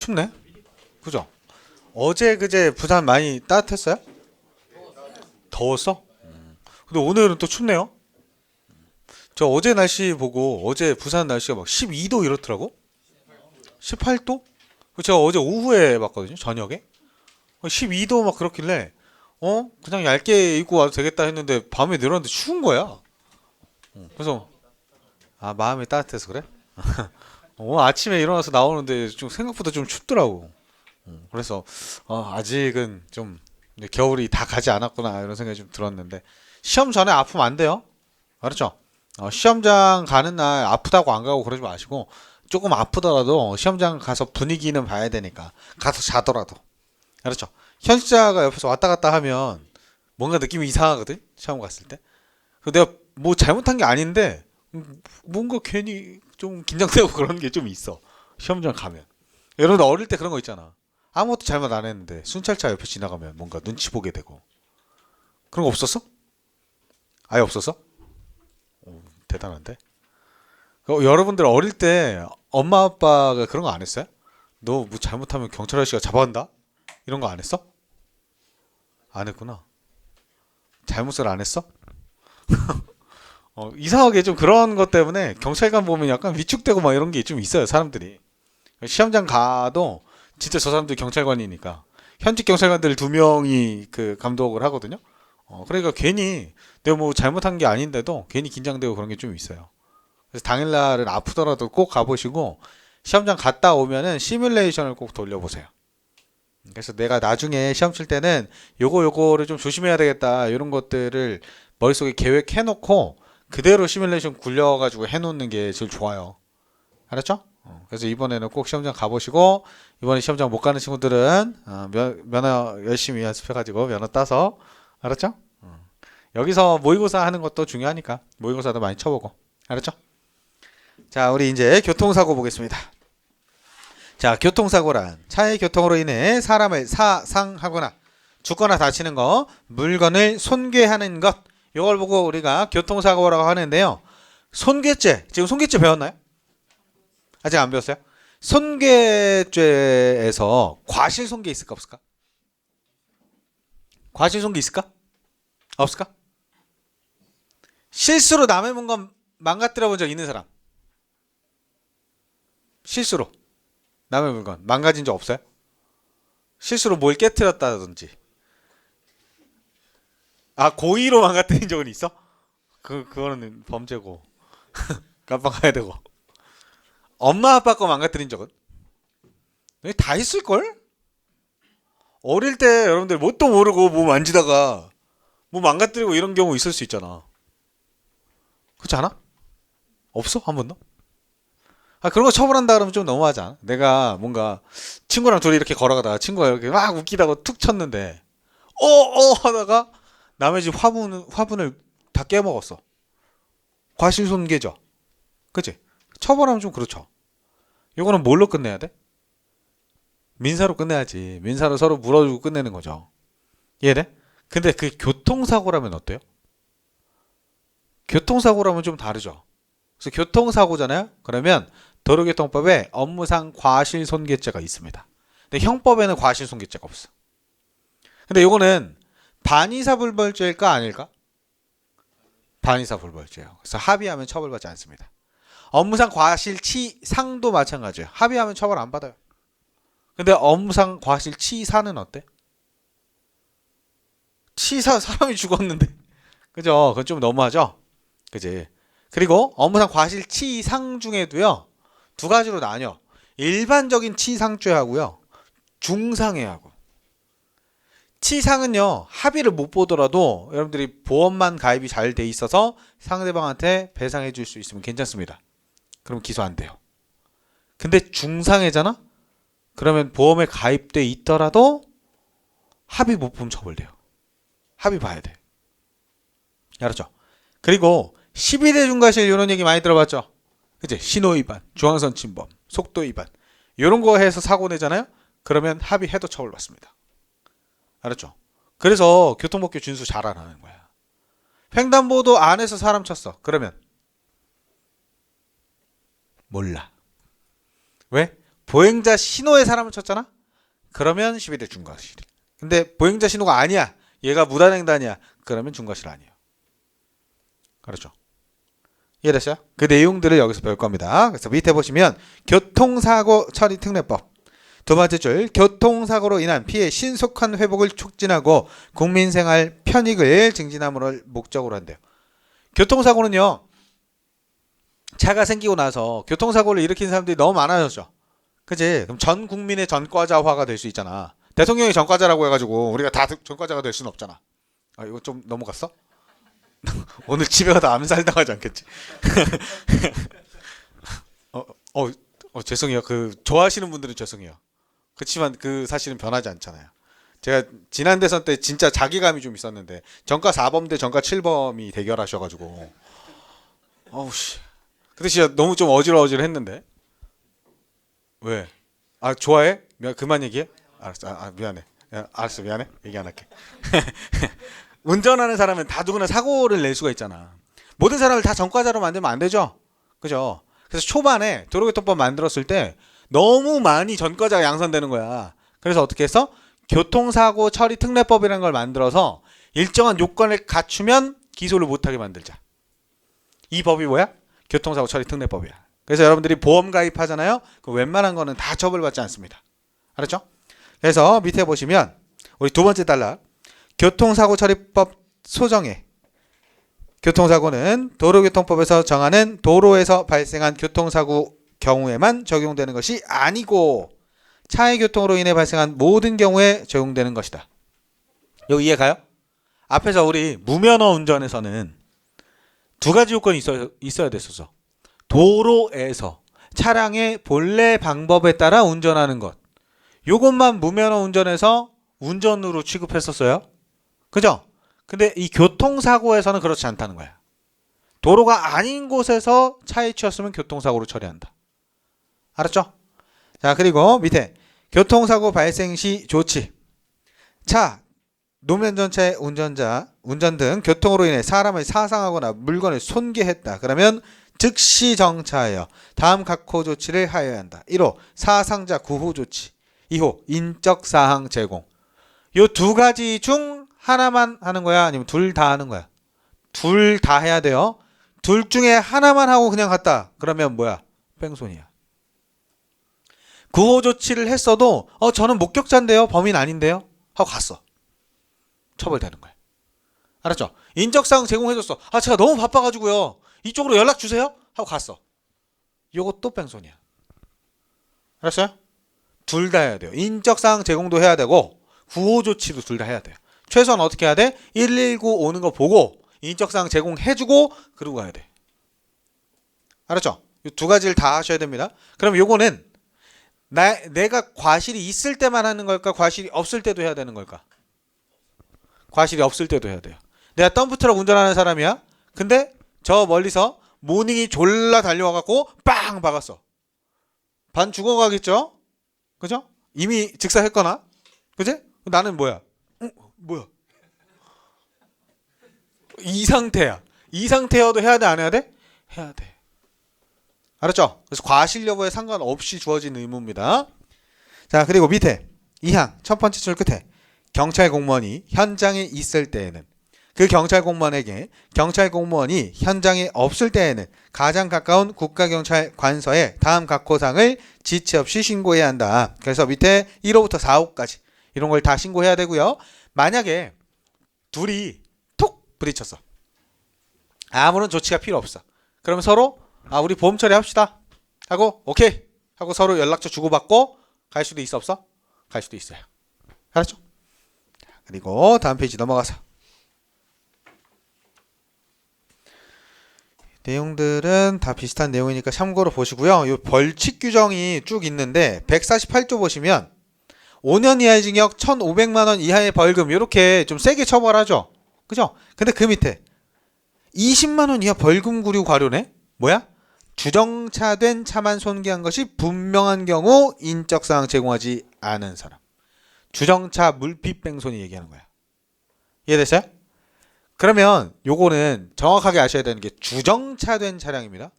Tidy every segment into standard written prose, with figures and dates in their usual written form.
춥네. 그죠? 어제 그제 부산 많이 따뜻했어요? 더웠어? 근데 오늘은 또 춥네요. 저 어제 날씨 보고 어제 부산 날씨가 막 12도 이렇더라고. 18도? 제가 어제 오후에 봤거든요. 저녁에. 12도 막 그렇길래 그냥 얇게 입고 와도 되겠다 했는데 밤에 내려왔는데 추운 거야. 그래서 마음이 따뜻해서 그래? 아침에 일어나서 나오는데 좀 생각보다 좀 춥더라고. 그래서 아직은 좀 겨울이 다 가지 않았구나 이런 생각이 좀 들었는데 시험 전에 아프면 안 돼요. 알았죠? 시험장 가는 날 아프다고 안 가고 그러지 마시고 조금 아프더라도 시험장 가서 분위기는 봐야 되니까 가서 자더라도. 알았죠? 현시자가 옆에서 왔다 갔다 하면 뭔가 느낌이 이상하거든. 시험 갔을 때. 내가 뭐 잘못한 게 아닌데 뭔가 괜히 좀 긴장되고 그런 게 좀 있어. 시험장 가면. 여러분들 어릴 때 그런 거 있잖아. 아무것도 잘못 안 했는데 순찰차 옆에 지나가면 뭔가 눈치 보게 되고 그런 거 없었어? 아예 없었어? 대단한데? 여러분들 어릴 때 엄마 아빠가 그런 거 안 했어요? 너 뭐 잘못하면 경찰 아저씨가 잡아간다? 이런 거 안 했어? 안 했구나. 잘못을 안 했어? 이상하게 좀 그런 것 때문에 경찰관 보면 약간 위축되고 막 이런 게 좀 있어요, 사람들이. 시험장 가도 진짜 저 사람들 경찰관이니까. 현직 경찰관들 두 명이 그 감독을 하거든요. 그러니까 괜히 내가 뭐 잘못한 게 아닌데도 괜히 긴장되고 그런 게 좀 있어요. 그래서 당일날은 아프더라도 꼭 가보시고 시험장 갔다 오면은 시뮬레이션을 꼭 돌려보세요. 그래서 내가 나중에 시험 칠 때는 요거를 좀 조심해야 되겠다 이런 것들을 머릿속에 계획해 놓고 그대로 시뮬레이션 굴려가지고 해놓는 게 제일 좋아요. 알았죠? 그래서 이번에는 꼭 시험장 가보시고 이번에 시험장 못 가는 친구들은 면허 열심히 연습해가지고 면허 따서. 알았죠? 여기서 모의고사 하는 것도 중요하니까 모의고사도 많이 쳐보고. 알았죠? 자, 우리 이제 교통사고 보겠습니다. 자, 교통사고란 차의 교통으로 인해 사람을 사상하거나 죽거나 다치는 것, 물건을 손괴하는 것, 이걸 보고 우리가 교통사고라고 하는데요. 손괴죄, 지금 손괴죄 배웠나요? 아직 안 배웠어요? 손괴죄에서 과실손괴 있을까 없을까? 과실손괴 있을까? 없을까? 실수로 남의 물건 망가뜨려 본 적 있는 사람? 실수로 남의 물건 망가진 적 없어요? 실수로 뭘 깨뜨렸다든지. 고의로 망가뜨린 적은 있어? 그거는 범죄고 깜빡해야 되고. 엄마 아빠 거 망가뜨린 적은? 다 있을걸? 어릴 때 여러분들 뭣도 모르고 뭐 만지다가 뭐 망가뜨리고 이런 경우 있을 수 있잖아. 그렇지 않아? 없어? 한 번도? 그런 거 처벌한다 그러면 좀 너무하지 않아? 내가 뭔가 친구랑 둘이 이렇게 걸어가다가 친구가 이렇게 막 웃기다고 툭 쳤는데 하다가 남의 집 화분을 다 깨먹었어. 과실손괴죠. 그치? 처벌하면 좀 그렇죠. 이거는 뭘로 끝내야 돼? 민사로 끝내야지. 민사로 서로 물어주고 끝내는 거죠. 이해돼? 근데 그 교통사고라면 어때요? 교통사고라면 좀 다르죠. 그래서 교통사고잖아요. 그러면 도로교통법에 업무상 과실손괴죄가 있습니다. 근데 형법에는 과실손괴죄가 없어. 근데 이거는 반의사불벌죄일까 아닐까? 반의사불벌죄예요. 그래서 합의하면 처벌받지 않습니다. 업무상 과실치상도 마찬가지예요. 합의하면 처벌 안 받아요. 근데 업무상 과실치사는 어때? 치사 사람이 죽었는데 그죠? 그건 좀 너무하죠? 그지? 그리고 업무상 과실치상 중에도요 두 가지로 나뉘어. 일반적인 치상죄하고요 중상해하고. 치상은요 합의를 못 보더라도 여러분들이 보험만 가입이 잘 돼 있어서 상대방한테 배상해 줄 수 있으면 괜찮습니다. 그럼 기소 안 돼요. 근데 중상해잖아? 그러면 보험에 가입돼 있더라도 합의 못 보면 처벌돼요. 합의 봐야 돼. 알았죠? 그리고 12대 중과실 이런 얘기 많이 들어봤죠? 그치? 신호 위반, 중앙선 침범, 속도 위반 이런 거 해서 사고 내잖아요? 그러면 합의해도 처벌받습니다. 알았죠? 그래서 교통법규 준수 잘 안 하는 거야. 횡단보도 안에서 사람 쳤어. 그러면 몰라. 왜? 보행자 신호에 사람을 쳤잖아? 그러면 12대 중과실. 근데 보행자 신호가 아니야. 얘가 무단횡단이야. 그러면 중과실 아니에요. 그렇죠? 이해됐어요? 그 내용들을 여기서 배울 겁니다. 그래서 밑에 보시면 교통사고 처리 특례법. 두 번째 줄, 교통사고로 인한 피해 신속한 회복을 촉진하고 국민생활 편익을 증진함을 목적으로 한대요. 교통사고는요, 차가 생기고 나서 교통사고를 일으킨 사람들이 너무 많아졌죠. 그치? 그럼 전 국민의 전과자화가 될 수 있잖아. 대통령이 전과자라고 해가지고 우리가 다 전과자가 될 수는 없잖아. 아, 이거 좀 넘어갔어? 오늘 집에 가다 암살당하지 않겠지? 죄송해요. 그 좋아하시는 분들은 죄송해요. 그렇지만 그 사실은 변하지 않잖아요. 제가 지난 대선 때 진짜 자기감이 좀 있었는데 전과 4범 대 전과 7범이 대결하셔가지고 어우씨. 근데 진짜 너무 좀 어질어질했는데. 왜? 아 좋아해? 그만 얘기해? 알았어. 미안해. 야, 알았어 미안해. 얘기 안 할게. 운전하는 사람은 다 누구나 사고를 낼 수가 있잖아. 모든 사람을 다 전과자로 만들면 안 되죠. 그죠? 그래서 초반에 도로교통법 만들었을 때 너무 많이 전과자가 양산되는 거야. 그래서 어떻게 했어? 교통사고 처리 특례법이라는 걸 만들어서 일정한 요건을 갖추면 기소를 못하게 만들자. 이 법이 뭐야? 교통사고 처리 특례법이야. 그래서 여러분들이 보험 가입하잖아요. 그 웬만한 거는 다 처벌받지 않습니다. 알았죠? 그래서 밑에 보시면 우리 두 번째 단락 교통사고 처리법 소정에 교통사고는 도로교통법에서 정하는 도로에서 발생한 교통사고 경우에만 적용되는 것이 아니고 차의 교통으로 인해 발생한 모든 경우에 적용되는 것이다. 여기 이해 가요? 앞에서 우리 무면허 운전에서는 두 가지 요건이 있어야 됐었어. 도로에서 차량의 본래 방법에 따라 운전하는 것. 요것만 무면허 운전에서 운전으로 취급했었어요. 그죠? 근데 이 교통사고에서는 그렇지 않다는 거야. 도로가 아닌 곳에서 차에 치였으면 교통사고로 처리한다. 알았죠? 자, 그리고 밑에 교통사고 발생 시 조치. 차, 노면 전차의 운전 등 교통으로 인해 사람을 사상하거나 물건을 손괴했다. 그러면 즉시 정차하여 다음 각호 조치를 하여야 한다. 1호 사상자 구호 조치. 2호 인적 사항 제공. 요 두 가지 중 하나만 하는 거야? 아니면 둘 다 하는 거야? 둘 다 해야 돼요. 둘 중에 하나만 하고 그냥 갔다. 그러면 뭐야? 뺑소니야. 구호 조치를 했어도 저는 목격자인데요. 범인 아닌데요. 하고 갔어. 처벌되는 거야. 알았죠? 인적사항 제공해줬어. 제가 너무 바빠가지고요. 이쪽으로 연락 주세요. 하고 갔어. 요것도 뺑소니야. 알았어요? 둘 다 해야 돼요. 인적사항 제공도 해야 되고 구호 조치도 둘 다 해야 돼요. 최소한 어떻게 해야 돼? 119 오는 거 보고 인적사항 제공해주고 그러고 가야 돼. 알았죠? 이 두 가지를 다 하셔야 됩니다. 그럼 요거는 내가 과실이 있을 때만 하는 걸까? 과실이 없을 때도 해야 되는 걸까? 과실이 없을 때도 해야 돼요. 내가 덤프트럭 운전하는 사람이야. 근데 저 멀리서 모닝이 졸라 달려와갖고 빵 박았어. 반 죽어가겠죠? 그죠? 이미 직사했거나. 그지? 나는 뭐야? 뭐야? 이 상태야. 이 상태여도 해야 돼? 안 해야 돼? 해야 돼. 알았죠? 그래서 과실 여부에 상관없이 주어진 의무입니다. 자, 그리고 밑에 2항 첫 번째 줄 끝에 경찰 공무원이 현장에 있을 때에는 그 경찰 공무원에게 경찰 공무원이 현장에 없을 때에는 가장 가까운 국가경찰 관서에 다음 각호상을 지체 없이 신고해야 한다. 그래서 밑에 1호부터 4호까지 이런 걸 다 신고해야 되고요. 만약에 둘이 톡 부딪혔어. 아무런 조치가 필요 없어. 그러면 서로 우리 보험 처리합시다 하고 오케이 하고 서로 연락처 주고받고 갈 수도 있어 없어? 갈 수도 있어요. 알았죠? 그리고 다음 페이지 넘어가서 내용들은 다 비슷한 내용이니까 참고로 보시고요. 이 벌칙 규정이 쭉 있는데 148조 보시면 5년 이하의 징역 1,500만 원 이하의 벌금 이렇게 좀 세게 처벌하죠. 그죠? 근데 그 밑에 20만 원 이하 벌금 구류 과료네? 뭐야? 주정차된 차만 손괴한 것이 분명한 경우 인적사항 제공하지 않은 사람. 주정차 물피 뺑소니 얘기하는 거야. 이해됐어요? 그러면 요거는 정확하게 아셔야 되는 게 주정차된 차량입니다.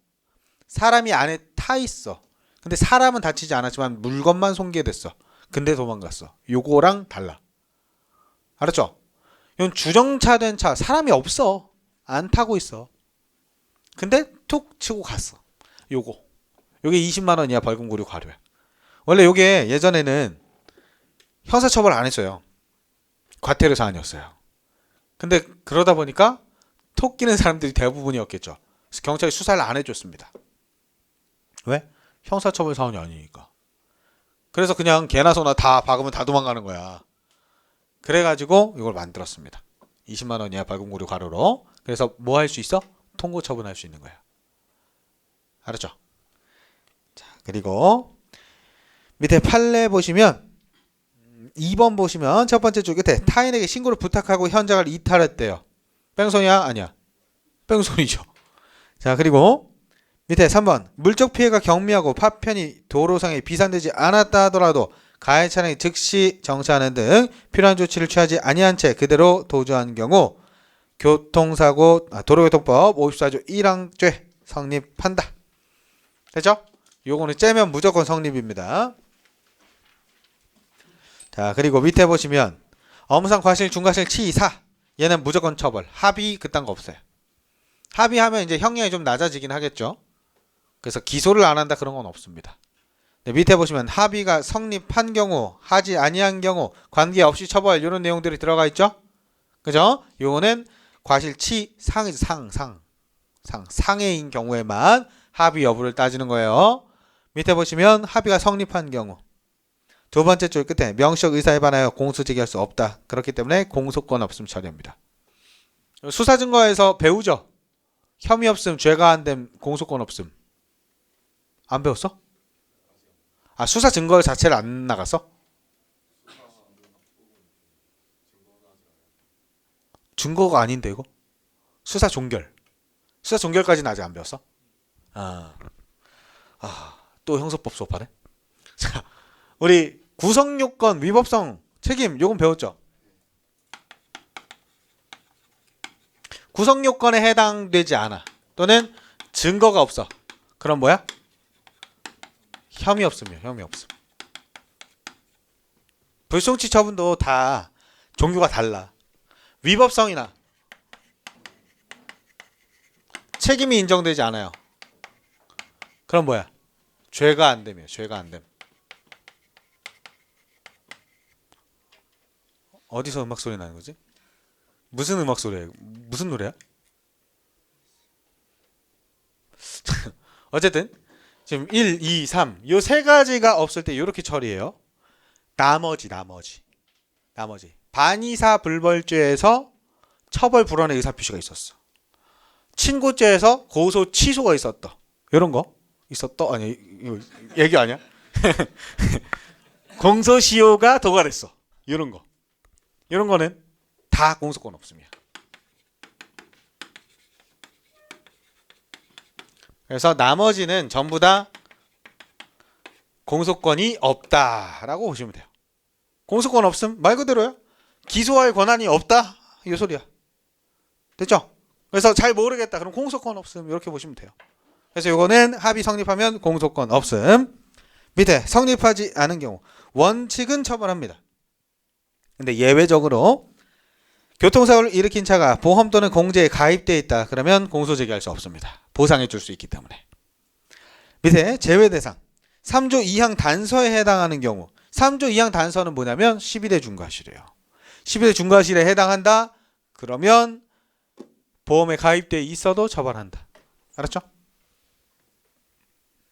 사람이 안에 타 있어. 근데 사람은 다치지 않았지만 물건만 손괴됐어. 근데 도망갔어. 요거랑 달라. 알았죠? 이건 주정차된 차, 사람이 없어. 안 타고 있어. 근데 툭 치고 갔어. 요게 20만 원이야. 벌금 구류 과료야. 원래 요게 예전에는 형사처벌 안 했어요. 과태료 사안이었어요. 근데 그러다 보니까 톡 끼는 사람들이 대부분이었겠죠. 그래서 경찰이 수사를 안 해줬습니다. 왜? 형사처벌 사안이 아니니까. 그래서 그냥 개나 소나 다 박으면 다 도망가는 거야. 그래가지고 이걸 만들었습니다. 20만 원 이하 벌금 구류 과료로. 그래서 뭐 할 수 있어? 통고 처분할 수 있는 거야. 알았죠? 자, 그리고 밑에 판례 보시면 2번 보시면 첫 번째 줄 끝에 타인에게 신고를 부탁하고 현장을 이탈했대요. 뺑소니야? 아니야. 뺑소니죠. 자, 그리고 밑에 3번 물적 피해가 경미하고 파편이 도로상에 비산되지 않았다 하더라도 가해 차량이 즉시 정차하는 등 필요한 조치를 취하지 아니한 채 그대로 도주한 경우 도로교통법 54조 1항죄 성립한다. 됐죠? 요거는 째면 무조건 성립입니다. 자, 그리고 밑에 보시면 엄상 과실 중과실 치사 얘는 무조건 처벌. 합의 그딴 거 없어요. 합의하면 이제 형량이 좀 낮아지긴 하겠죠. 그래서 기소를 안 한다 그런 건 없습니다. 네, 밑에 보시면 합의가 성립한 경우 하지 아니한 경우 관계없이 처벌 이런 내용들이 들어가 있죠. 그죠? 요거는 과실치 상해인 경우에만 합의 여부를 따지는 거예요. 밑에 보시면 합의가 성립한 경우 두 번째 줄 끝에 명시적 의사에 반하여 공소 제기할 수 없다. 그렇기 때문에 공소권 없음 처리합니다. 수사 증거에서 배우죠. 혐의 없음, 죄가 안 됨, 공소권 없음. 안 배웠어? 아, 수사 증거 자체를 안 나갔어? 증거가 아닌데 이거? 수사 종결. 수사 종결까지는 아직 안 배웠어? 또 형사법 수업하네. 자, 우리 구성요건 위법성 책임 요건 배웠죠? 구성요건에 해당되지 않아. 또는 증거가 없어. 그럼 뭐야? 혐의 없음이요. 혐의 없음. 불송치 처분도 다 종류가 달라. 위법성이나 책임이 인정되지 않아요. 그럼 뭐야? 죄가 안 됨이에요. 죄가 안 됨. 어디서 음악 소리 나는 거지? 무슨 음악 소리야? 무슨 노래야? 어쨌든 지금 1, 2, 3 요 세 가지가 없을 때 이렇게 처리해요. 나머지 반의사 불벌죄에서 처벌 불원의 의사표시가 있었어. 친고죄에서 고소 취소가 있었다. 이런 거 있었다? 아니 이거 얘기 아니야? 공소시효가 도달했어. 이런 거는 다 공소권 없습니다. 그래서 나머지는 전부 다 공소권이 없다라고 보시면 돼요. 공소권 없음 말 그대로요. 기소할 권한이 없다 이 소리야. 됐죠? 그래서 잘 모르겠다 그럼 공소권 없음 이렇게 보시면 돼요. 그래서 이거는 합의 성립하면 공소권 없음. 밑에 성립하지 않은 경우 원칙은 처벌합니다. 근데 예외적으로 교통사고를 일으킨 차가 보험 또는 공제에 가입되어 있다. 그러면 공소 제기할 수 없습니다. 보상해 줄 수 있기 때문에. 밑에 제외 대상 3조 2항 단서에 해당하는 경우 3조 2항 단서는 뭐냐면 12대 중과실이에요. 12대 중과실에 해당한다. 그러면 보험에 가입되어 있어도 처벌한다. 알았죠?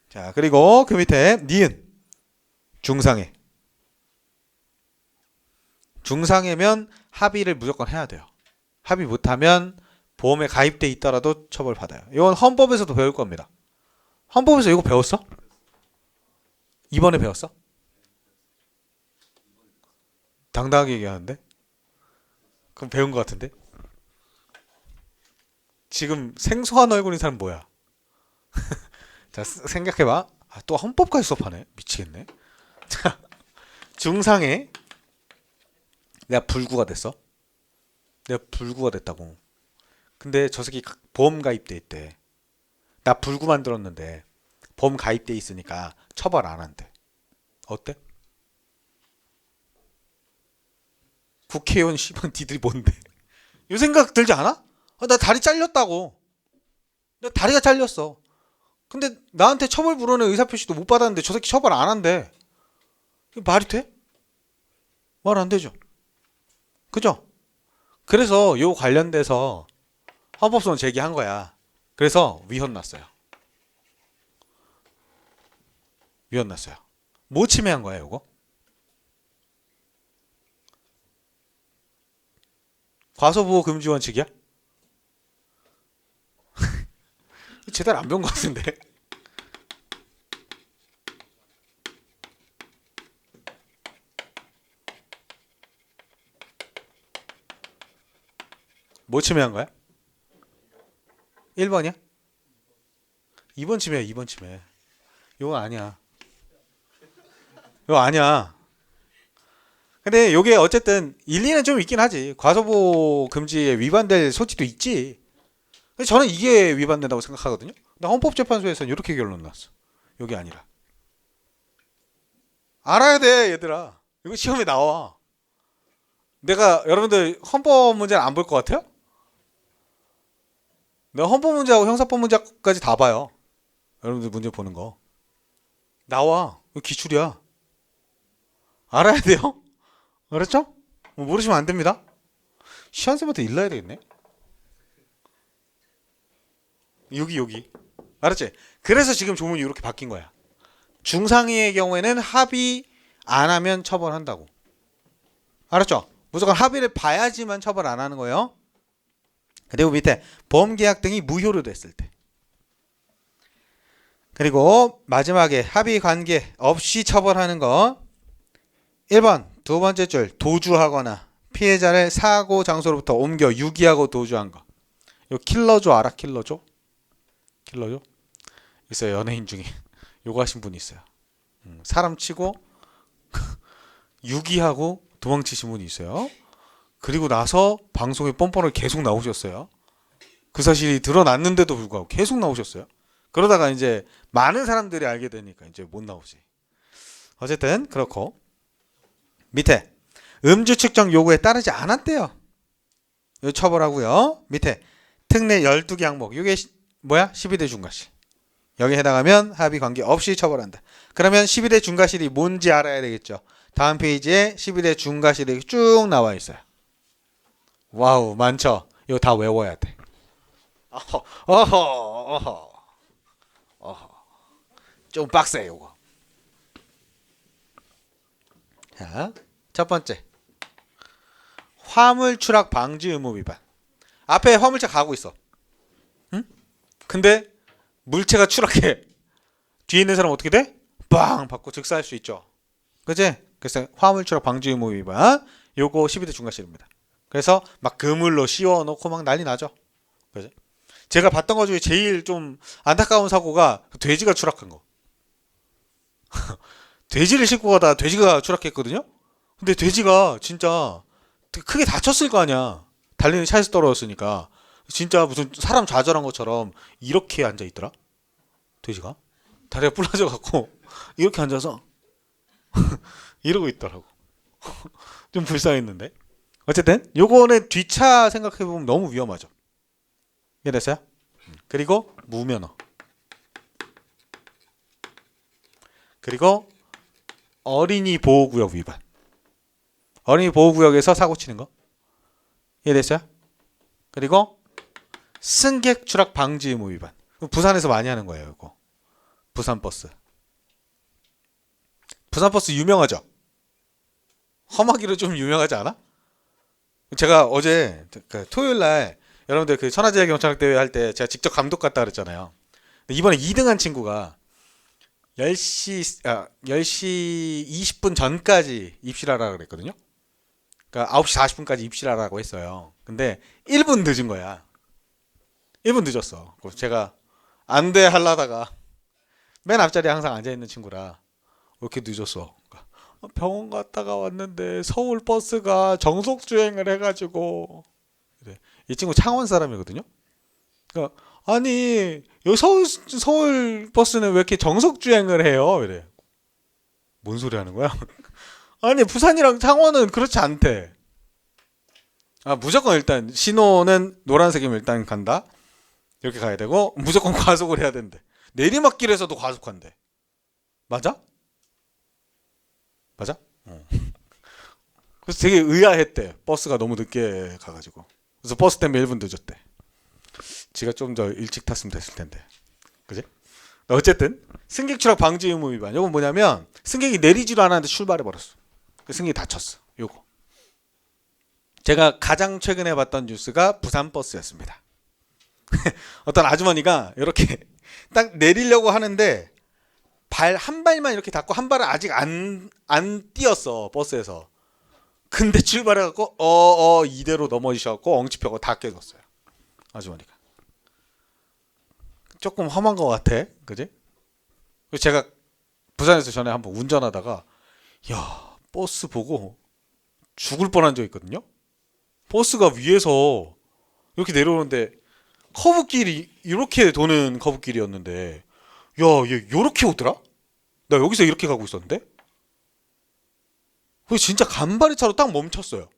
자, 그리고 그 밑에 니은 중상해. 중상해면 합의를 무조건 해야 돼요. 합의 못하면 보험에 가입돼 있더라도 처벌받아요. 이건 헌법에서도 배울 겁니다. 헌법에서 이거 배웠어? 이번에 배웠어? 당당하게 얘기하는데? 그럼 배운 것 같은데? 지금 생소한 얼굴인 사람 뭐야? 자, 생각해봐. 또 헌법까지 수업하네. 미치겠네. 자, 중상해. 내가 불구가 됐어. 내가 불구가 됐다고. 근데 저 새끼 보험 가입돼 있대. 나 불구 만들었는데 범 가입돼 있으니까 처벌 안 한대. 어때? 국회의원 씨발 니들이 뭔데? 이 생각 들지 않아? 나 다리 잘렸다고. 나 다리가 잘렸어. 근데 나한테 처벌 불허의 의사표시도 못 받았는데 저 새끼 처벌 안 한대. 이게 말이 돼? 말 안 되죠. 그죠? 그래서 요 관련돼서 헌법소원 제기한 거야. 그래서 위헌 났어요. 위헌 났어요. 뭐 침해한 거야, 요거? 과소보호 금지 원칙이야? 제대로 안 배운 것 같은데. 뭐 침해한 거야? 1번이야? 2번 침해야, 2번 침해. 이거 아니야. 이거 아니야. 근데 요게 어쨌든 일리는 좀 있긴 하지. 과소보호 금지에 위반될 소지도 있지. 근데 저는 이게 위반된다고 생각하거든요. 근데 헌법재판소에서는 이렇게 결론 났어. 요게 아니라. 알아야 돼, 얘들아. 이거 시험에 나와. 내가 여러분들 헌법 문제는 안 볼 것 같아요? 내가 헌법 문제하고 형사법 문제까지 다 봐요. 여러분들 문제 보는 거. 나와. 이거 기출이야. 알아야 돼요? 알았죠? 뭐 모르시면 안 됩니다. 시한쌤한테 일러야 되겠네. 여기. 알았지? 그래서 지금 조문이 이렇게 바뀐 거야. 중상위의 경우에는 합의 안 하면 처벌한다고. 알았죠? 무조건 합의를 봐야지만 처벌 안 하는 거예요. 그리고 밑에 범계약 등이 무효로 됐을 때. 그리고 마지막에 합의 관계 없이 처벌하는 거. 1번 두 번째 줄 도주하거나 피해자를 사고 장소로부터 옮겨 유기하고 도주한 거. 요 킬러조 알아? 킬러조? 있어요. 연예인 중에 요거 하신 분이 있어요. 사람 치고 유기하고 도망치신 분이 있어요. 그리고 나서 방송에 뻔뻔하게 계속 나오셨어요. 그 사실이 드러났는데도 불구하고 계속 나오셨어요. 그러다가 이제 많은 사람들이 알게 되니까 이제 못 나오지. 어쨌든 그렇고 밑에 음주 측정 요구에 따르지 않았대요. 요 처벌하고요. 밑에 특례 12개 항목 요게 뭐야? 12대 중과실. 여기 해당하면 합의 관계 없이 처벌한다. 그러면 12대 중과실이 뭔지 알아야 되겠죠. 다음 페이지에 12대 중과실이 쭉 나와 있어요. 와우, 많죠? 이거 다 외워야 돼. 어허. 좀 빡세, 요거. 자, 첫 번째. 화물 추락 방지 의무 위반. 앞에 화물차 가고 있어. 응? 근데 물체가 추락해. 뒤에 있는 사람 어떻게 돼? 빵! 받고 즉사할 수 있죠. 그치? 그래서 화물 추락 방지 의무 위반. 요거 12대 중과실입니다. 그래서 막 그물로 씌워놓고 막 난리 나죠. 그죠? 제가 봤던 것 중에 제일 좀 안타까운 사고가 돼지가 추락한 거. 돼지를 싣고 가다 돼지가 추락했거든요. 근데 돼지가 진짜 크게 다쳤을 거 아니야. 달리는 차에서 떨어졌으니까. 진짜 무슨 사람 좌절한 것처럼 이렇게 앉아 있더라. 돼지가 다리가 부러져 갖고 이렇게 앉아서 이러고 있더라고. 좀 불쌍했는데. 어쨌든 요거는 뒷차 생각해보면 너무 위험하죠. 이해됐어요? 그리고 무면허. 그리고 어린이 보호구역 위반. 어린이 보호구역에서 사고 치는 거. 이해됐어요? 그리고 승객 추락 방지 의무 위반. 부산에서 많이 하는 거예요, 이거. 부산버스. 부산버스 유명하죠? 험하기로 좀 유명하지 않아? 제가 어제 토요일 날 여러분들 그 천하제일 경찰학 대회 할 때 제가 직접 감독 갔다 그랬잖아요. 이번에 2등한 친구가 10시 20분 전까지 입실하라 그랬거든요. 그러니까 9시 40분까지 입실하라고 했어요. 근데 1분 늦은 거야. 1분 늦었어. 그래서 제가 안 돼 하려다가 맨 앞자리에 항상 앉아있는 친구라 왜 이렇게 늦었어? 병원 갔다가 왔는데 서울 버스가 정속 주행을 해가지고. 그래. 이 친구 창원 사람이거든요. 그러니까 아니 여기 서울 버스는 왜 이렇게 정석 주행을 해요? 이래. 뭔 소리 하는 거야? 아니 부산이랑 창원은 그렇지 않대. 아 무조건 일단 신호는 노란색이면 일단 간다. 이렇게 가야 되고 무조건 과속을 해야 된대. 내리막길에서도 과속한대. 맞아? 맞아? 어. 그래서 되게 의아했대. 버스가 너무 늦게 가가지고. 그래서 버스 때문에 1분 늦었대. 지가 좀 더 일찍 탔으면 됐을 텐데. 그지? 어쨌든 승객 추락 방지 의무 위반. 이건 뭐냐면 승객이 내리지도 않았는데 출발해 버렸어. 그 승객이 다쳤어. 요거. 제가 가장 최근에 봤던 뉴스가 부산 버스였습니다. 어떤 아주머니가 이렇게 딱 내리려고 하는데 발 한 발만 이렇게 닫고 한 발은 아직 안 뛰었어 버스에서. 근데 출발해갖고 이대로 넘어지셔갖고 엉치표가 다 깨졌어요. 아주머니가. 조금 험한 것 같아, 그지? 제가 부산에서 전에 한번 운전하다가 야 버스 보고 죽을 뻔한 적 있거든요. 버스가 위에서 이렇게 내려오는데 커브길이 이렇게 도는 커브길이었는데 야 얘 요렇게 오더라? 나 여기서 이렇게 가고 있었는데 그게 진짜 간발의 차로 딱 멈췄어요.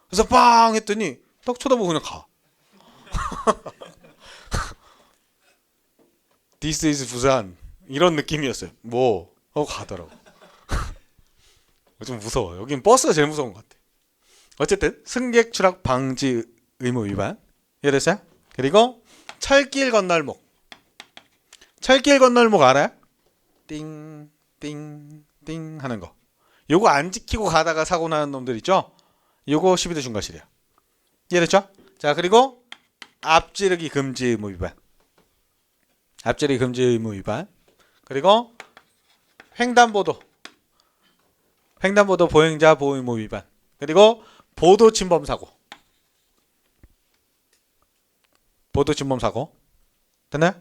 그래서 빵 했더니 딱 쳐다보고 그냥 가. This is 부산 이런 느낌이었어요. 뭐 하고 가더라고. 좀 무서워. 여긴 버스가 제일 무서운 것 같아. 어쨌든 승객 추락 방지 의무 위반 이해됐어요? 그리고 철길 건널목. 철길 건널목 알아요? 띵띵띵 하는 거. 요거 안 지키고 가다가 사고 나는 놈들 있죠? 요거 12도 중과실이야. 이해됐죠? 자 그리고 앞지르기 금지 의무 위반. 앞지르기 금지 의무 위반. 그리고 횡단보도 보행자 보호 의무 위반. 그리고 보도 침범 사고. 됐나요?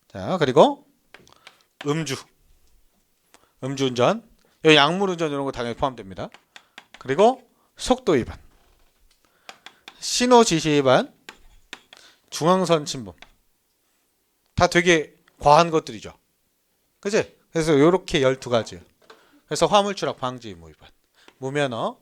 자 그리고 음주운전, 여기 약물운전 이런 거 당연히 포함됩니다. 그리고 속도 위반, 신호 지시 위반, 중앙선 침범. 다 되게 과한 것들이죠. 그치? 그래서 이렇게 12가지. 그래서 화물 추락 방지 의무 위반, 무면허,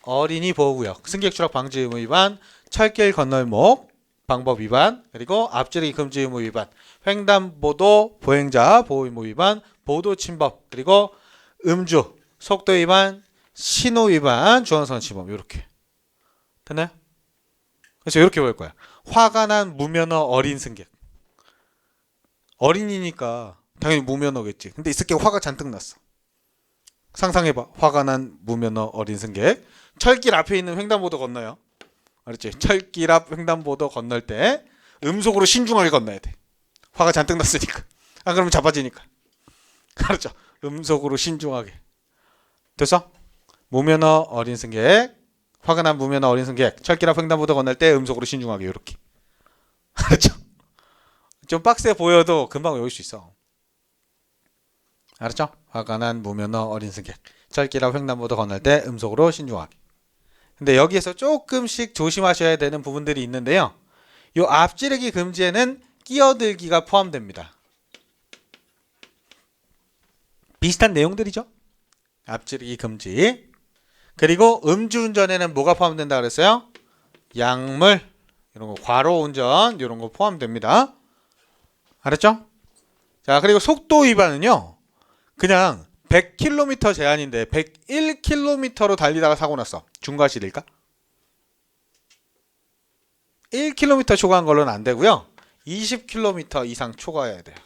어린이 보호구역, 승객 추락 방지 의무 위반, 철길 건널목 방법 위반, 그리고 앞지르기 금지 의무 위반, 횡단보도 보행자 보호 의무 위반, 보도 침범, 그리고 음주, 속도 위반, 신호 위반, 중앙선 침범. 이렇게 됐나요? 그래서 이렇게 볼 거야. 화가 난 무면허 어린 승객. 어린이니까 당연히 무면허겠지. 근데 이 새끼 화가 잔뜩 났어. 상상해봐. 화가 난 무면허 어린 승객. 철길 앞에 있는 횡단보도 건너요. 알았지? 철길 앞 횡단보도 건널 때 음속으로 신중하게 건너야 돼. 화가 잔뜩 났으니까. 안 그러면 잡아지니까. 알았죠? 음속으로 신중하게. 됐어? 무면허 어린 승객. 화가 난 무면허 어린 승객. 철길 앞 횡단보도 건널 때 음속으로 신중하게. 이렇게. 알았죠? 좀 빡세 보여도 금방 외울 수 있어. 알았죠? 화가 난 무면허 어린 승객. 철길 앞 횡단보도 건널 때 음속으로 신중하게. 근데 여기에서 조금씩 조심하셔야 되는 부분들이 있는데요. 이 앞지르기 금지에는 끼어들기가 포함됩니다. 비슷한 내용들이죠. 앞지르기 금지. 그리고 음주운전에는 뭐가 포함된다 그랬어요? 약물, 이런 거, 과로운전 이런 거 포함됩니다. 알았죠? 자 그리고 속도 위반은요. 그냥 100km 제한인데 101km로 달리다가 사고 났어. 중과실일까? 1km 초과한 걸로는 안 되고요. 20km 이상 초과해야 돼요.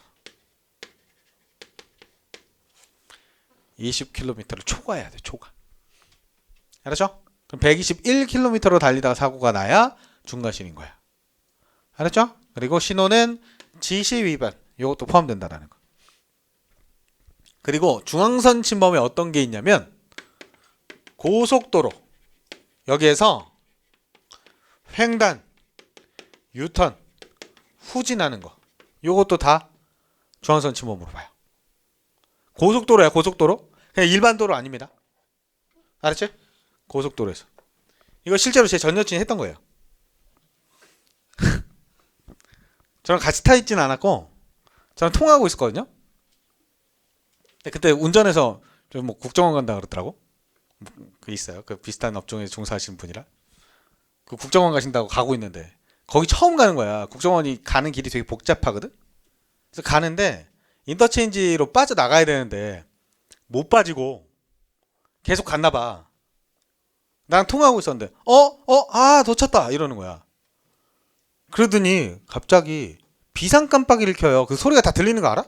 20km를 초과해야 돼. 초과. 알았죠? 그럼 121km로 달리다가 사고가 나야 중과실인 거야. 알았죠? 그리고 신호는 지시 위반. 이것도 포함된다라는 거. 그리고 중앙선 침범에 어떤 게 있냐면 고속도로 여기에서 횡단, 유턴, 후진하는 거 요것도 다 중앙선 침범으로 봐요. 고속도로야 고속도로. 그냥 일반 도로 아닙니다. 알았지? 고속도로에서. 이거 실제로 제 전 여친이 했던 거예요. 저랑 같이 타 있지는 않았고 저랑 통화하고 있었거든요. 근데 그때 운전해서 좀 뭐 국정원 간다 그러더라고. 그 있어요. 그 비슷한 업종에 종사하시는 분이라. 그 국정원 가신다고 가고 있는데 거기 처음 가는 거야. 국정원이 가는 길이 되게 복잡하거든. 그래서 가는데 인터체인지로 빠져 나가야 되는데 못 빠지고 계속 갔나 봐. 나랑 통화하고 있었는데 놓쳤다 이러는 거야. 그러더니 갑자기 비상 깜빡이를 켜요. 그 소리가 다 들리는 거 알아?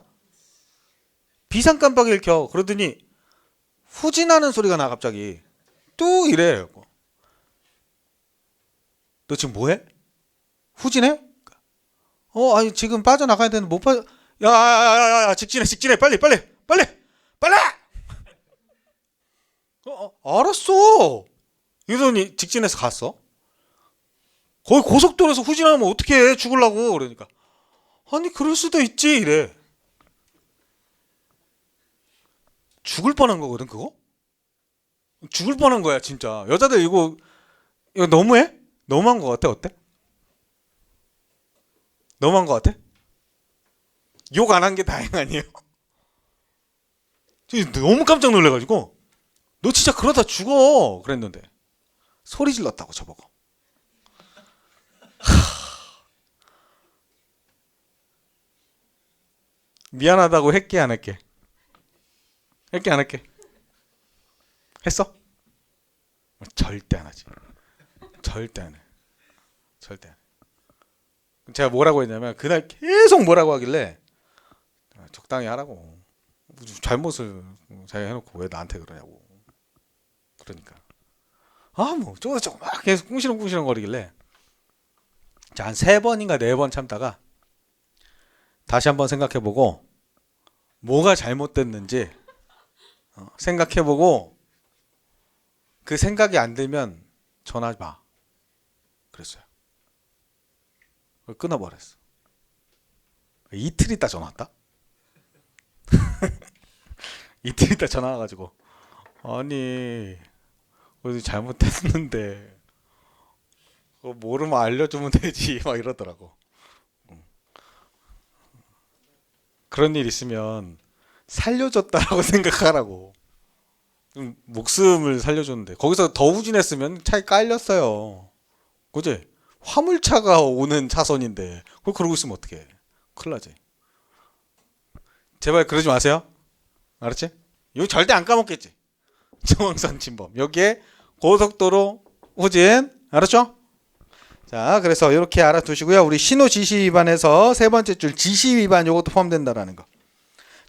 비상 깜빡이를 켜. 그러더니 후진하는 소리가 나 갑자기. 또 이래. 너 지금 뭐해? 후진해? 아니 지금 빠져나가야 되는데 못 빠져. 야야야야 직진해 빨리. 알았어. 이러더니 직진해서 갔어. 거기 고속도로에서 후진하면 어떻게 해? 죽으려고. 그러니까 아니 그럴 수도 있지 이래. 죽을 뻔한 거거든 그거. 죽을 뻔한 거야 진짜. 여자들 이거 너무해? 너무한 거 같아. 어때? 너무한 거 같아? 욕 안 한 게 다행 아니에요? 너무 깜짝 놀래가지고 너 진짜 그러다 죽어 그랬는데 소리 질렀다고 저보고. 미안하다고 했게 안 했게? 했게 안 했게? 했어? 절대 안 하지. 절대 안 해. 절대 안 해. 제가 뭐라고 했냐면 그날 계속 뭐라고 하길래 적당히 하라고. 잘못을 자기가 해놓고 왜 나한테 그러냐고. 그러니까 뭐 저거 막 계속 꿍시렁 거리길래 자, 한 3번인가 4번 참다가 다시 한번 생각해보고 뭐가 잘못됐는지 생각해보고 그 생각이 안 들면 전화하지 마 그랬어요. 끊어버렸어. 이틀 있다 전화 왔다. 이틀 있다 전화 와가지고 아니 어디 잘못했는데 모르면 알려주면 되지 막 이러더라고. 그런 일 있으면 살려줬다라고 생각하라고. 목숨을 살려줬는데 거기서 더 후진했으면 차에 깔렸어요. 그지? 화물차가 오는 차선인데 그걸 그러고 있으면 어떡해. 큰일 나지. 제발 그러지 마세요. 알았지? 이거 절대 안 까먹겠지. 중앙선 침범. 여기에 고속도로 후진. 알았죠? 자, 그래서 이렇게 알아두시고요. 우리 신호 지시 위반에서 3번째 줄 지시 위반 요것도 포함된다라는 거.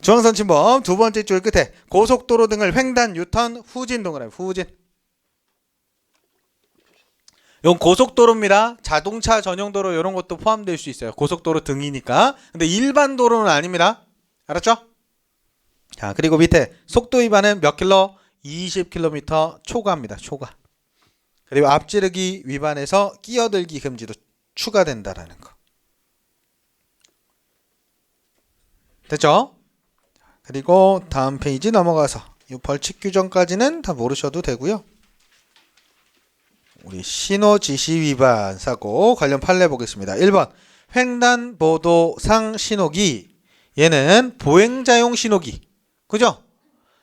중앙선 침범 2번째 줄 끝에 고속도로 등을 횡단, 유턴, 후진 동그라미 후진. 이건 고속도로입니다. 자동차 전용도로 이런 것도 포함될 수 있어요. 고속도로 등이니까. 근데 일반 도로는 아닙니다. 알았죠? 자, 그리고 밑에 속도 위반은 몇 킬로? 20km 초과입니다. 초과. 그리고 앞지르기 위반에서 끼어들기 금지도 추가된다라는 거. 됐죠? 그리고 다음 페이지 넘어가서 이 벌칙 규정까지는 다 모르셔도 되고요. 우리 신호 지시 위반 사고 관련 판례 보겠습니다. 1번 횡단보도상 신호기. 얘는 보행자용 신호기. 그죠?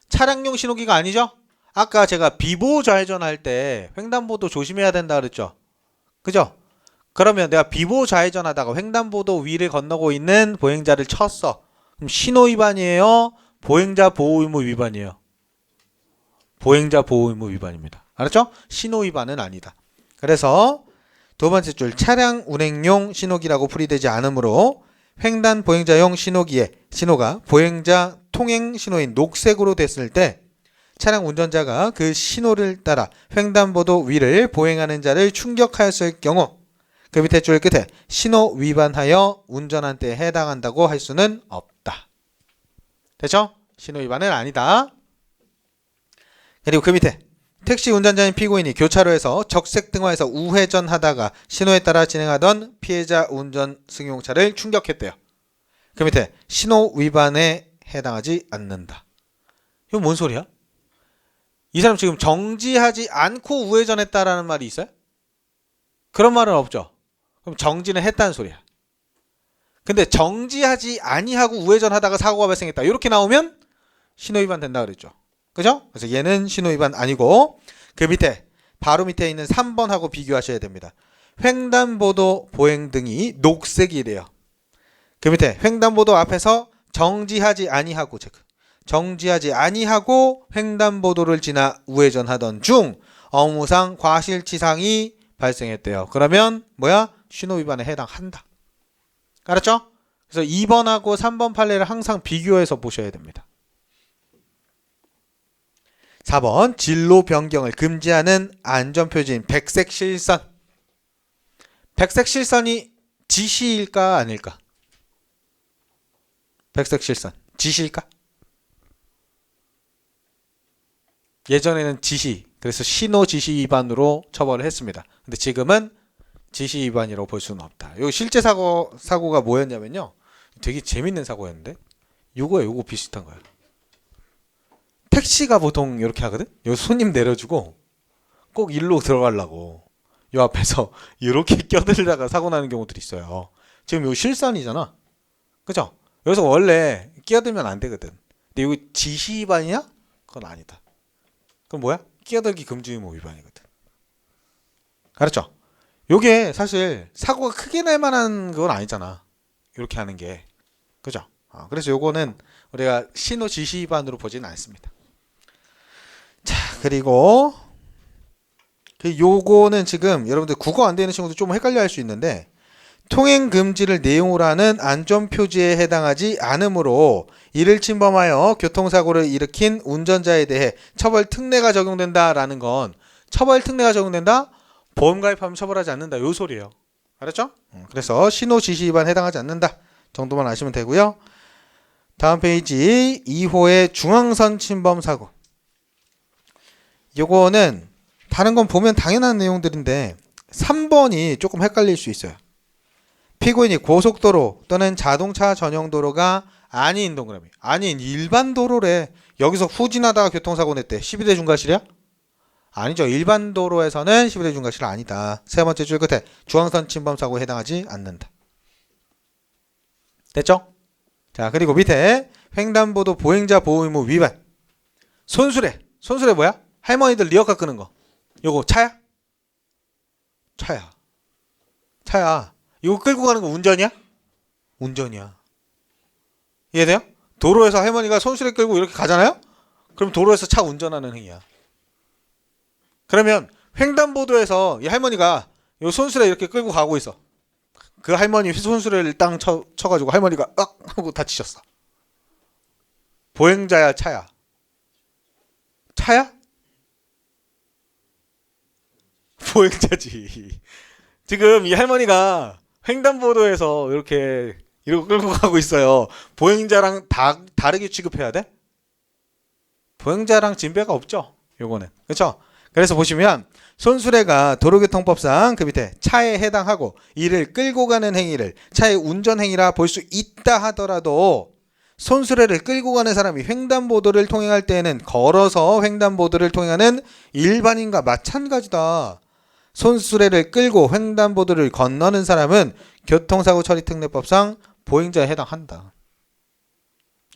차량용 신호기가 아니죠? 아까 제가 비보호 좌회전 할 때 횡단보도 조심해야 된다 그랬죠? 그죠? 그러면 내가 비보호 좌회전 하다가 횡단보도 위를 건너고 있는 보행자를 쳤어. 그럼 신호 위반이에요? 보행자 보호 의무 위반이에요? 보행자 보호 의무 위반입니다. 알았죠? 신호 위반은 아니다. 그래서 2번째 줄 차량 운행용 신호기라고 풀이되지 않으므로 횡단 보행자용 신호기에 신호가 보행자 통행 신호인 녹색으로 됐을 때 차량 운전자가 그 신호를 따라 횡단보도 위를 보행하는 자를 충격하였을 경우 그 밑에 줄 끝에 신호 위반하여 운전한 때 해당한다고 할 수는 없다. 됐죠? 신호 위반은 아니다. 그리고 그 밑에 택시 운전자인 피고인이 교차로에서 적색 등화에서 우회전 하다가 신호에 따라 진행하던 피해자 운전 승용차를 충격했대요. 그 밑에 신호 위반에 해당하지 않는다. 이건 뭔 소리야? 이 사람 지금 정지하지 않고 우회전했다라는 말이 있어요? 그런 말은 없죠. 그럼 정지는 했다는 소리야. 근데 정지하지 아니하고 우회전하다가 사고가 발생했다. 이렇게 나오면 신호위반 된다 그랬죠. 그죠? 그래서 얘는 신호위반 아니고 그 밑에 바로 밑에 있는 3번하고 비교하셔야 됩니다. 횡단보도 보행등이 녹색이래요. 그 밑에 횡단보도 앞에서 정지하지 아니하고 체크. 정지하지 아니하고 횡단보도를 지나 우회전하던 중 업무상 과실치상이 발생했대요. 그러면 뭐야? 신호위반에 해당한다. 알았죠? 그래서 2번하고 3번 판례를 항상 비교해서 보셔야 됩니다. 4번 진로 변경을 금지하는 안전표지인 백색 실선. 백색 실선이 지시일까 아닐까? 백색 실선 지시일까? 예전에는 지시, 그래서 신호 지시 위반으로 처벌을 했습니다. 근데 지금은 지시 위반이라고 볼 수는 없다. 요 실제 사고가 뭐였냐면요. 되게 재밌는 사고였는데 요거 비슷한 거야. 택시가 보통 이렇게 하거든? 요 손님 내려주고 꼭 일로 들어가려고 요 앞에서 이렇게 껴들다가 사고 나는 경우들이 있어요. 지금 요 실선이잖아. 그죠? 여기서 원래 끼어들면 안 되거든. 근데 이거 지시 위반이냐? 그건 아니다. 그럼 뭐야? 끼어들기 금지 의무 위반이거든. 알았죠? 요게 사실 사고가 크게 날 만한 그건 아니잖아. 이렇게 하는 게. 그죠? 그래서 요거는 우리가 신호 지시 위반으로 보지는 않습니다. 자, 그리고 요거는 지금 여러분들 국어 안 되는 친구들 좀 헷갈려 할 수 있는데 통행 금지를 내용으로 하는 안전표지에 해당하지 않으므로 이를 침범하여 교통사고를 일으킨 운전자에 대해 처벌 특례가 적용된다라는 건 처벌 특례가 적용된다? 보험 가입하면 처벌하지 않는다. 요 소리예요. 알았죠? 그래서 신호 지시 위반 해당하지 않는다 정도만 아시면 되고요. 다음 페이지 2호의 중앙선 침범 사고. 요거는 다른 건 보면 당연한 내용들인데 3번이 조금 헷갈릴 수 있어요. 피고인이 고속도로 또는 자동차 전용 도로가 아닌 동그라미 아닌 일반 도로래. 여기서 후진하다가 교통사고 냈대. 12대 중과실이야? 아니죠. 일반 도로에서는 12대 중과실 아니다. 세 번째 줄 끝에 중앙선 침범 사고에 해당하지 않는다. 됐죠? 자, 그리고 밑에 횡단보도 보행자 보호 의무 위반. 손수레 뭐야? 할머니들 리어카 끄는 거. 요거 차야? 차야. 이거 끌고 가는 거 운전이야? 운전이야. 이해돼요? 도로에서 할머니가 손수레 끌고 이렇게 가잖아요? 그럼 도로에서 차 운전하는 행위야. 그러면 횡단보도에서 이 할머니가 요 손수레 이렇게 끌고 가고 있어. 그 할머니 손수레를 땅 쳐가지고 할머니가 악 하고 다치셨어. 보행자야 차야? 차야? 보행자지. 지금 이 할머니가 횡단보도에서 이렇게 끌고 가고 있어요. 보행자랑 다르게 취급해야 돼? 보행자랑 진배가 없죠. 요거는. 그렇죠? 그래서 보시면 손수레가 도로교통법상 그 밑에 차에 해당하고 이를 끌고 가는 행위를 차의 운전 행위라 볼 수 있다 하더라도 손수레를 끌고 가는 사람이 횡단보도를 통행할 때에는 걸어서 횡단보도를 통행하는 일반인과 마찬가지다. 손수레를 끌고 횡단보도를 건너는 사람은 교통사고 처리특례법상 보행자에 해당한다.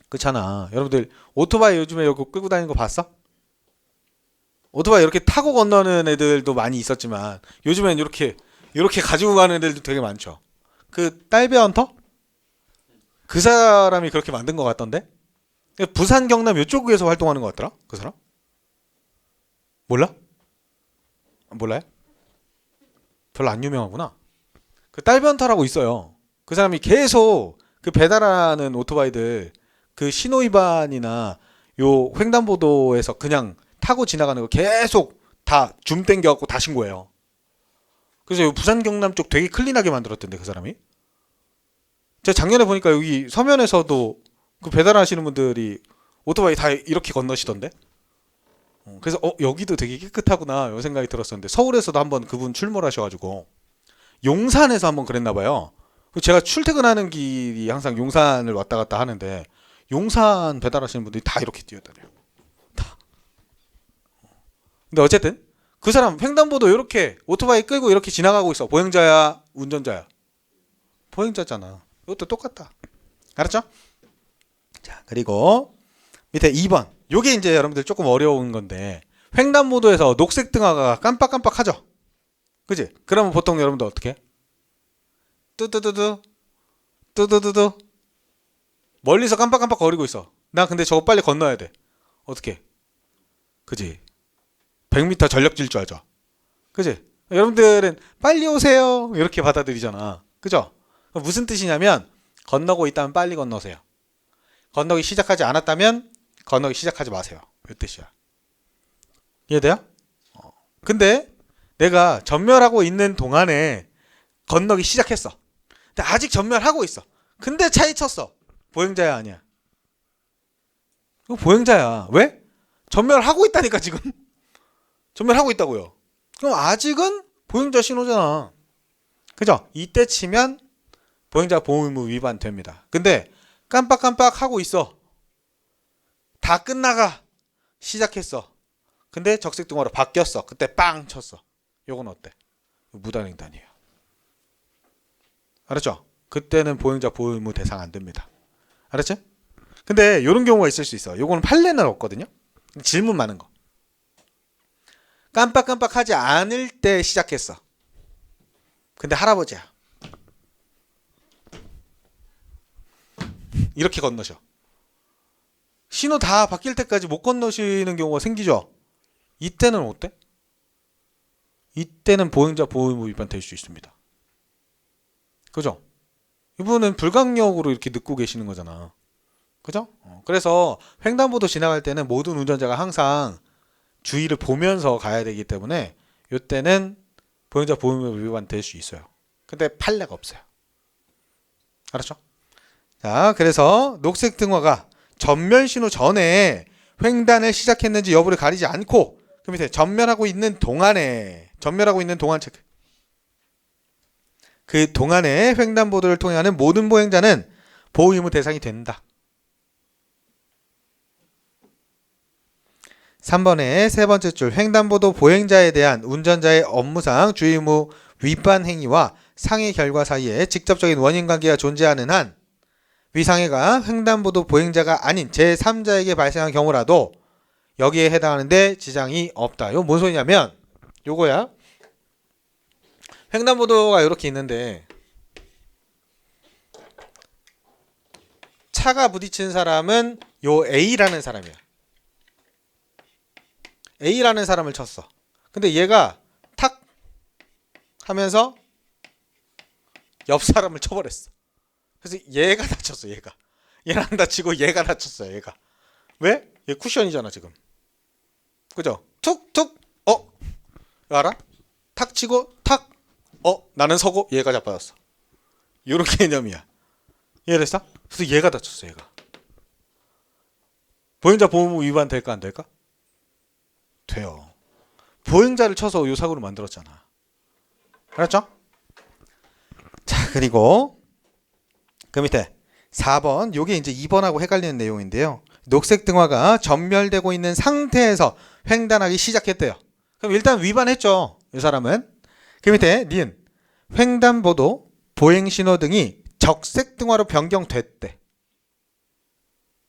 그렇잖아. 여러분들 오토바이 요즘에 이거 끌고 다니는 거 봤어? 오토바이 이렇게 타고 건너는 애들도 많이 있었지만 요즘엔 이렇게 가지고 가는 애들도 되게 많죠. 그 딸배 헌터? 그 사람이 그렇게 만든 것 같던데? 부산 경남 이쪽에서 활동하는 것 같더라? 그 사람? 몰라? 몰라요? 별로 안 유명하구나. 그 딸배 헌터라고 있어요. 그 사람이 계속 그 배달하는 오토바이들 그 신호 위반이나 요 횡단보도에서 그냥 타고 지나가는 거 계속 다 줌 땡겨갖고 다 신고해요. 그래서 요 부산 경남 쪽 되게 클린하게 만들었던데 그 사람이. 제가 작년에 보니까 여기 서면에서도 그 배달하시는 분들이 오토바이 다 이렇게 건너시던데. 그래서 여기도 되게 깨끗하구나 이런 생각이 들었었는데 서울에서도 한번 그분 출몰 하셔가지고 용산에서 한번 그랬나봐요. 제가 출퇴근하는 길이 항상 용산을 왔다 갔다 하는데 용산 배달하시는 분들이 다 이렇게 뛰어다녀요. 다. 근데 어쨌든 그 사람 횡단보도 이렇게 오토바이 끌고 이렇게 지나가고 있어. 보행자야 운전자야? 보행자잖아. 이것도 똑같다. 알았죠? 자, 그리고 밑에 2번. 요게 이제 여러분들 조금 어려운 건데 횡단보도에서 녹색 등화가 깜빡깜빡하죠. 그지? 그러면 보통 여러분들 어떻게? 뚜두두두 뚜두두두 멀리서 깜빡깜빡 거리고 있어. 나 근데 저거 빨리 건너야 돼. 어떻게? 그지? 100m 전력 질주 하죠. 그지? 여러분들은 빨리 오세요 이렇게 받아들이잖아. 그죠? 무슨 뜻이냐면 건너고 있다면 빨리 건너세요. 건너기 시작하지 않았다면 건너기 시작하지 마세요. 이 뜻이야. 이해돼요? 근데 내가 전멸하고 있는 동안에 건너기 시작했어. 근데 아직 전멸하고 있어. 근데 차에 쳤어. 보행자야 아니야? 이거 보행자야. 왜? 전멸하고 있다니까 지금. 전멸하고 있다고요. 그럼 아직은 보행자 신호잖아. 그죠? 이때 치면 보행자 보호의무 위반 됩니다. 근데 깜빡깜빡 하고 있어. 다 끝나가. 시작했어. 근데 적색 등화로 바뀌었어. 그때 빵 쳤어. 요건 어때? 무단횡단이에요. 알았죠? 그때는 보행자 보호의무 대상 안 됩니다. 알았지? 근데 이런 경우가 있을 수 있어. 요거는 판례는 없거든요. 질문 많은 거. 깜빡깜빡 하지 않을 때 시작했어. 근데 할아버지야. 이렇게 건너셔. 신호 다 바뀔 때까지 못 건너시는 경우가 생기죠. 이때는 어때? 이때는 보행자 보호의무 위반 될 수 있습니다. 그죠? 이분은 불강력으로 이렇게 늦고 계시는 거잖아. 그죠? 그래서 횡단보도 지나갈 때는 모든 운전자가 항상 주의를 보면서 가야 되기 때문에 이때는 보행자 보호의무 위반 될 수 있어요. 근데 판례가 없어요. 알았죠? 자, 그래서 녹색 등화가 전멸 신호 전에 횡단을 시작했는지 여부를 가리지 않고 그 밑에 전멸하고 있는 동안 체크. 그 동안에 횡단보도를 통행하는 모든 보행자는 보호의무 대상이 된다. 3번의 세 번째 줄 횡단보도 보행자에 대한 운전자의 업무상 주의의무 위반 행위와 상해 결과 사이에 직접적인 원인관계가 존재하는 한 위상해가 횡단보도 보행자가 아닌 제3자에게 발생한 경우라도 여기에 해당하는데 지장이 없다. 이거 뭔 소리냐면 요거야. 횡단보도가 이렇게 있는데 차가 부딪힌 사람은 요 A라는 사람이야. A라는 사람을 쳤어. 근데 얘가 탁 하면서 옆 사람을 쳐버렸어. 그래서 얘가 다쳤어. 얘랑 다치고 얘가 다쳤어요. 얘가. 왜? 얘 쿠션이잖아 지금. 그죠? 툭툭 알아? 탁 치고 탁 나는 서고 얘가 자빠졌어. 요런 개념이야. 이해됐어? 그래서 얘가 다쳤어. 얘가. 보행자 보호의무 위반 될까 안 될까? 돼요. 보행자를 쳐서 요 사고를 만들었잖아. 알았죠? 자, 그리고 그 밑에 4번, 요게 이제 2번하고 헷갈리는 내용인데요. 녹색 등화가 전멸되고 있는 상태에서 횡단하기 시작했대요. 그럼 일단 위반했죠. 이 사람은. 그 밑에 니은 횡단보도 보행신호 등이 적색 등화로 변경됐대.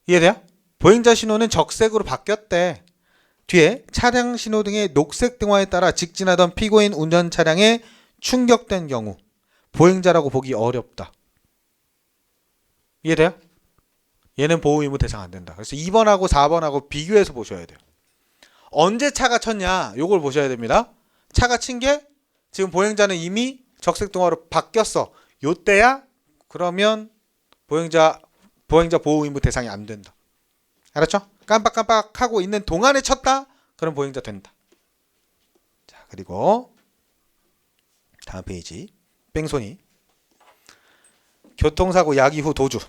이해돼요? 보행자 신호는 적색으로 바뀌었대. 뒤에 차량 신호 등의 녹색 등화에 따라 직진하던 피고인 운전 차량에 충격된 경우 보행자라고 보기 어렵다. 이해돼요? 얘는 보호의무 대상 안 된다. 그래서 2번하고 4번하고 비교해서 보셔야 돼요. 언제 차가 쳤냐? 요걸 보셔야 됩니다. 차가 친 게 지금 보행자는 이미 적색 등화로 바뀌었어. 요때야? 그러면 보행자 보호의무 대상이 안 된다. 알았죠? 깜빡깜빡 하고 있는 동안에 쳤다? 그럼 보행자 된다. 자, 그리고 다음 페이지. 뺑소니. 교통사고 야기 후 도주.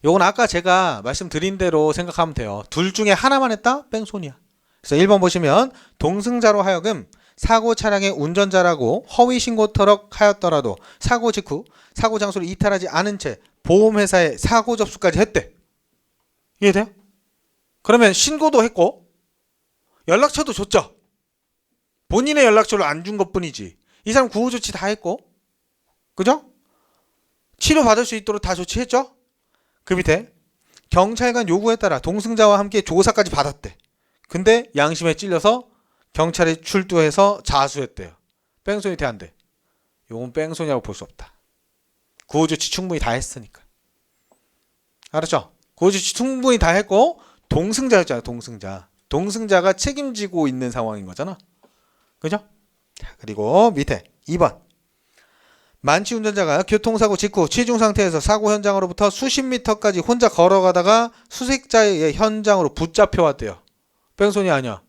요건 아까 제가 말씀드린 대로 생각하면 돼요. 둘 중에 하나만 했다? 뺑소니야. 그래서 1번 보시면 동승자로 하여금 사고 차량의 운전자라고 허위 신고토록 하였더라도 사고 직후 사고 장소를 이탈하지 않은 채 보험회사에 사고 접수까지 했대. 이해돼요? 그러면 신고도 했고 연락처도 줬죠. 본인의 연락처를 안 준 것뿐이지. 이 사람 구호조치 다 했고, 그죠? 치료받을 수 있도록 다 조치했죠? 그 밑에 경찰관 요구에 따라 동승자와 함께 조사까지 받았대. 근데 양심에 찔려서 경찰이 출두해서 자수했대요. 뺑소니 돼 안 돼? 요건 뺑소니라고 볼 수 없다. 구호조치 충분히 다 했으니까. 알았죠? 구호조치 충분히 다 했고 동승자였잖아. 동승자가 책임지고 있는 상황인 거잖아. 그죠? 자, 그리고 밑에 2번. 만취 운전자가 교통사고 직후 취중 상태에서 사고 현장으로부터 수십 미터까지 혼자 걸어가다가 수색자의 현장으로 붙잡혀 왔대요. 뺑소니 아니야.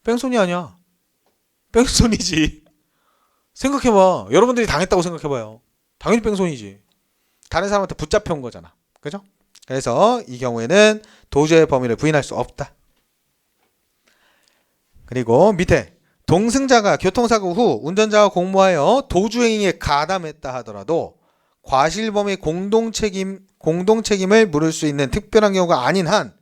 뺑소니 아니야. 뺑소니지. 생각해봐. 여러분들이 당했다고 생각해봐요. 당연히 뺑소니지. 다른 사람한테 붙잡혀 온 거잖아. 그죠? 그래서 이 경우에는 도주의 범위를 부인할 수 없다. 그리고 밑에 동승자가 교통사고 후 운전자와 공모하여 도주행위에 가담했다 하더라도 과실범의 공동책임을 물을 수 있는 특별한 경우가 아닌 한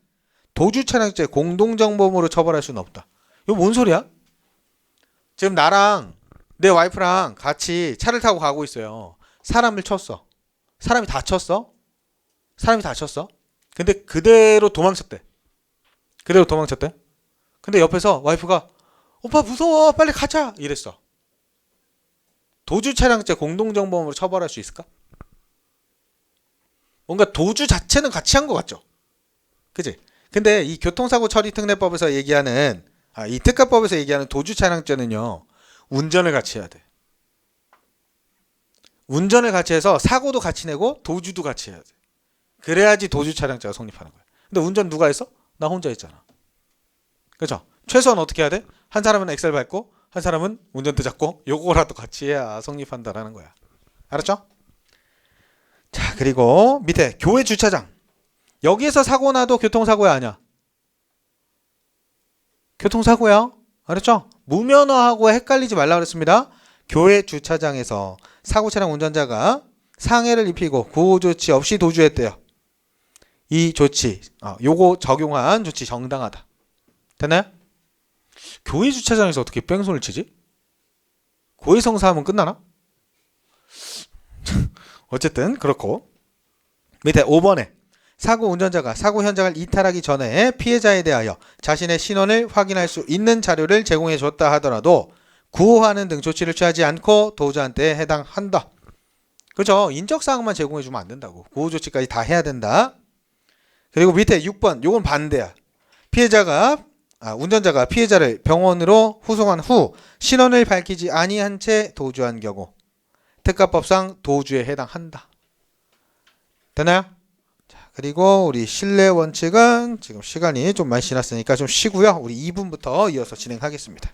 도주차량죄 공동정범으로 처벌할 수는 없다. 이거 뭔 소리야? 지금 나랑 내 와이프랑 같이 차를 타고 가고 있어요. 사람을 쳤어. 사람이 다쳤어. 근데 그대로 도망쳤대. 근데 옆에서 와이프가 오빠 무서워 빨리 가자 이랬어. 도주차량죄 공동정범으로 처벌할 수 있을까? 뭔가 도주 자체는 같이 한 것 같죠? 그치? 근데 이 교통사고 처리 특례법에서 얘기하는 이 특가법에서 얘기하는 도주차량죄는요 운전을 같이 해야 돼. 운전을 같이 해서 사고도 같이 내고 도주도 같이 해야 돼. 그래야지 도주차량죄가 성립하는 거야. 근데 운전 누가 했어? 나 혼자 했잖아. 그죠? 최소한 어떻게 해야 돼? 한 사람은 엑셀 밟고 한 사람은 운전대 잡고 요거라도 같이 해야 성립한다라는 거야. 알았죠? 자, 그리고 밑에 교회 주차장. 여기에서 사고 나도 교통사고야 아니야? 교통사고야. 알았죠? 무면허하고 헷갈리지 말라 그랬습니다. 교회 주차장에서 사고 차량 운전자가 상해를 입히고 구호조치 없이 도주했대요. 이 조치, 요거 적용한 조치 정당하다. 됐나요? 교회 주차장에서 어떻게 뺑소니를 치지? 고해성사하면 끝나나? 어쨌든 그렇고 밑에 5번에 사고 운전자가 사고 현장을 이탈하기 전에 피해자에 대하여 자신의 신원을 확인할 수 있는 자료를 제공해 줬다 하더라도 구호하는 등 조치를 취하지 않고 도주한테 해당한다. 그렇죠? 인적사항만 제공해 주면 안 된다고. 구호 조치까지 다 해야 된다. 그리고 밑에 6번 요건 반대야. 운전자가 피해자를 병원으로 후송한 후 신원을 밝히지 아니한 채 도주한 경우 특가법상 도주에 해당한다. 되나요? 자, 그리고 우리 신뢰 원칙은 지금 시간이 좀 많이 지났으니까 좀 쉬고요. 우리 2분부터 이어서 진행하겠습니다.